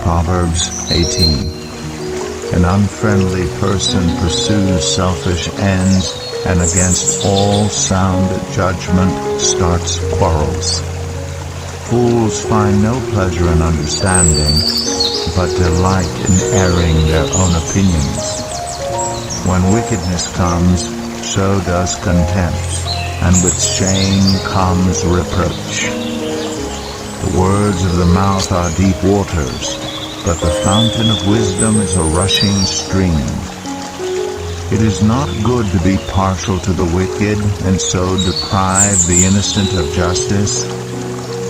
Proverbs 18. An unfriendly person pursues selfish ends, and against all sound judgment starts quarrels. Fools find no pleasure in understanding, but delight in airing their own opinions. When wickedness comes, so does contempt, and with shame comes reproach. The words of the mouth are deep waters, but the fountain of wisdom is a rushing stream. It is not good to be partial to the wicked, and so deprive the innocent of justice.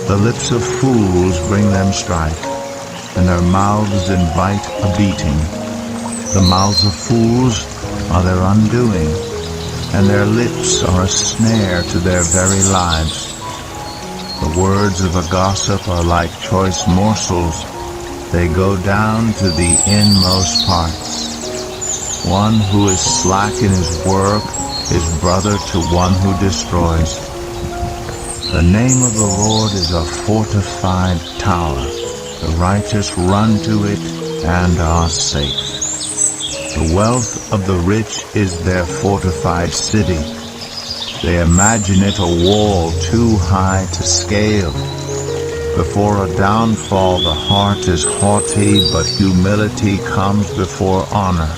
The lips of fools bring them strife, and their mouths invite a beating. The mouths of fools are their undoing, and their lips are a snare to their very lives. The words of a gossip are like choice morsels. They go down to the inmost parts. One who is slack in his work is brother to one who destroys. The name of the Lord is a fortified tower. The righteous run to it and are safe. The wealth of the rich is their fortified city. They imagine it a wall too high to scale. Before a downfall the heart is haughty, but humility comes before honor.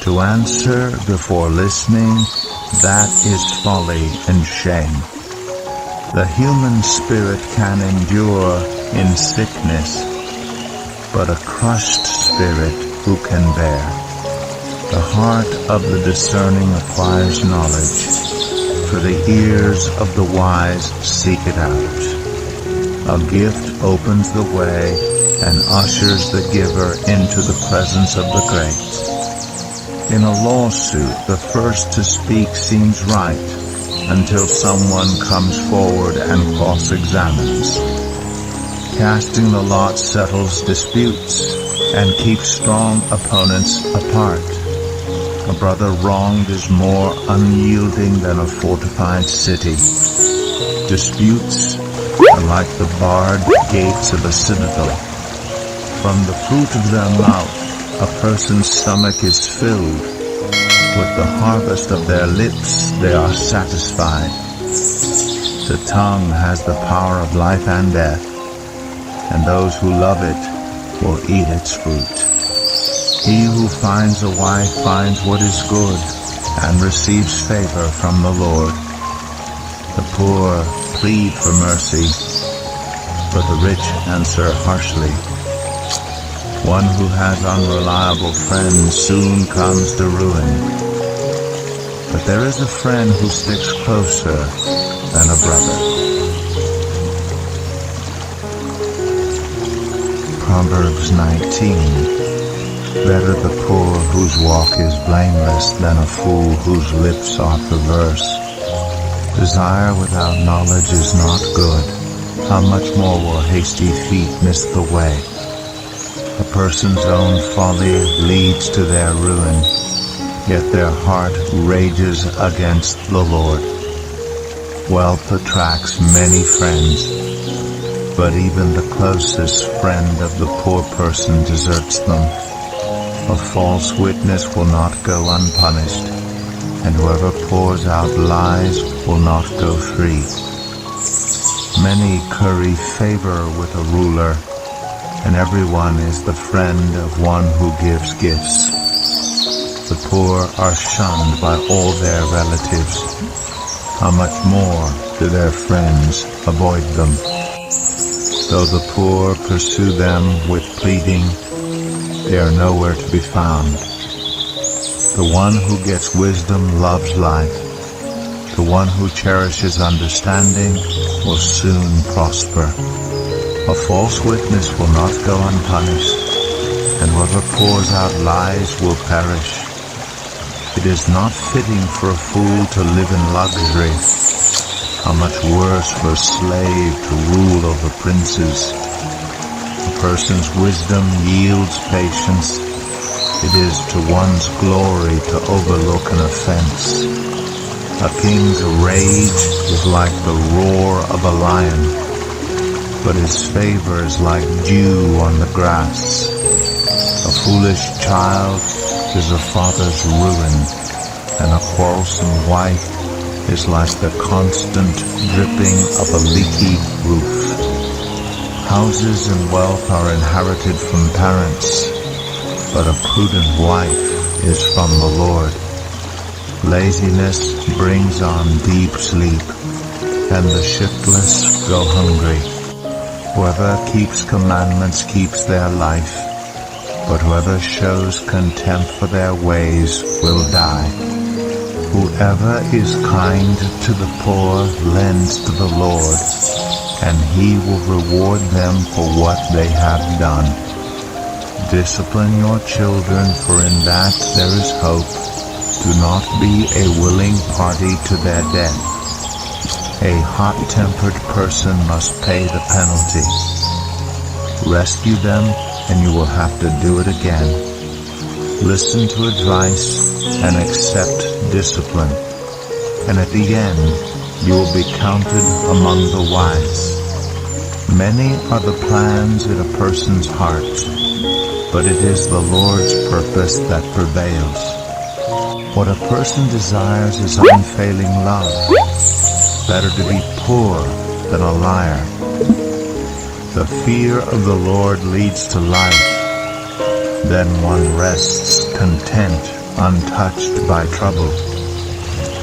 To answer before listening, that is folly and shame. The human spirit can endure in sickness, but a crushed spirit who can bear? The heart of the discerning acquires knowledge, for the ears of the wise seek it out. A gift opens the way and ushers the giver into the presence of the great. In a lawsuit, the first to speak seems right until someone comes forward and cross-examines. Casting the lot settles disputes and keeps strong opponents apart. A brother wronged is more unyielding than a fortified city. Disputes are like the barred gates of a citadel. From the fruit of their mouth, a person's stomach is filled. With the harvest of their lips, they are satisfied. The tongue has the power of life and death, and those who love it will eat its fruit. He who finds a wife finds what is good, and receives favor from the Lord. The poor plead for mercy, but the rich answer harshly. One who has unreliable friends soon comes to ruin, but there is a friend who sticks closer than a brother. Proverbs 19. Better the poor whose walk is blameless than a fool whose lips are perverse. Desire without knowledge is not good. How much more will hasty feet miss the way? A person's own folly leads to their ruin, yet their heart rages against the Lord. Wealth attracts many friends, but even the closest friend of the poor person deserts them. A false witness will not go unpunished, and whoever pours out lies will not go free. Many curry favor with a ruler, and everyone is the friend of one who gives gifts. The poor are shunned by all their relatives. How much more do their friends avoid them? Though the poor pursue them with pleading, they are nowhere to be found. The one who gets wisdom loves life. The one who cherishes understanding will soon prosper. A false witness will not go unpunished, and whoever pours out lies will perish. It is not fitting for a fool to live in luxury. How much worse for a slave to rule over princes. A person's wisdom yields patience. It is to one's glory to overlook an offense. A king's rage is like the roar of a lion, but his favor is like dew on the grass. A foolish child is a father's ruin, and a quarrelsome wife is like the constant dripping of a leaky roof. Houses and wealth are inherited from parents, but a prudent wife is from the Lord. Laziness brings on deep sleep, and the shiftless go hungry. Whoever keeps commandments keeps their life, but whoever shows contempt for their ways will die. Whoever is kind to the poor lends to the Lord, and he will reward them for what they have done. Discipline your children, for in that there is hope. Do not be a willing party to their death. A hot-tempered person must pay the penalty. Rescue them, and you will have to do it again. Listen to advice and accept discipline, and at the end you will be counted among the wise. Many are the plans in a person's heart, but it is the Lord's purpose that prevails. What a person desires is unfailing love. Better to be poor than a liar. The fear of the Lord leads to life. Then one rests content, untouched by trouble.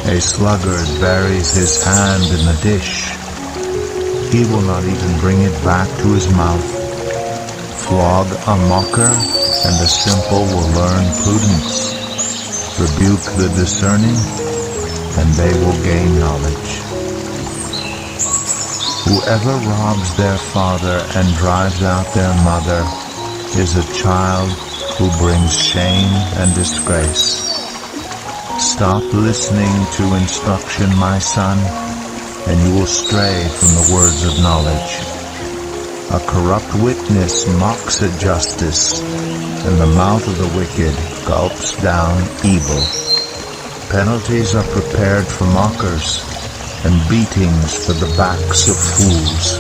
A sluggard buries his hand in the dish. He will not even bring it back to his mouth. Flog a mocker, and the simple will learn prudence. Rebuke the discerning, and they will gain knowledge. Whoever robs their father and drives out their mother is a child who brings shame and disgrace. Stop listening to instruction, my son, and you will stray from the words of knowledge. A corrupt witness mocks at justice, and the mouth of the wicked gulps down evil. Penalties are prepared for mockers, and beatings for the backs of fools.